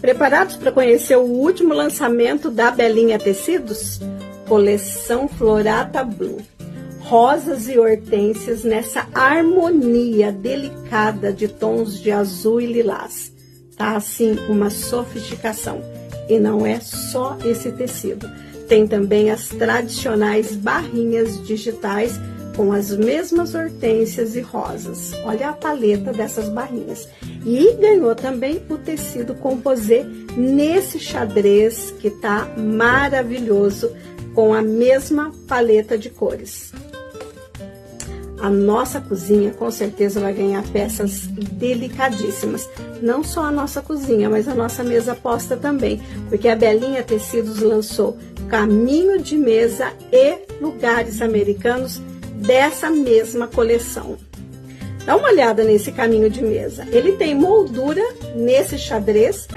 Preparados para conhecer o último lançamento da Belinha Tecidos? Coleção Florata Blue. Rosas e hortênsias nessa harmonia delicada de tons de azul e lilás. Tá assim uma sofisticação. E não é só esse tecido. Tem também as tradicionais barrinhas digitais com as mesmas hortênsias e rosas. Olha a paleta dessas barrinhas. E ganhou também o tecido composê nesse xadrez que tá maravilhoso, com a mesma paleta de cores. A nossa cozinha com certeza vai ganhar peças delicadíssimas. Não só a nossa cozinha, mas a nossa mesa posta também. Porque a Belinha Tecidos lançou caminho de mesa e lugares americanos dessa mesma coleção. Dá uma olhada nesse caminho de mesa. Ele tem moldura nesse xadrez.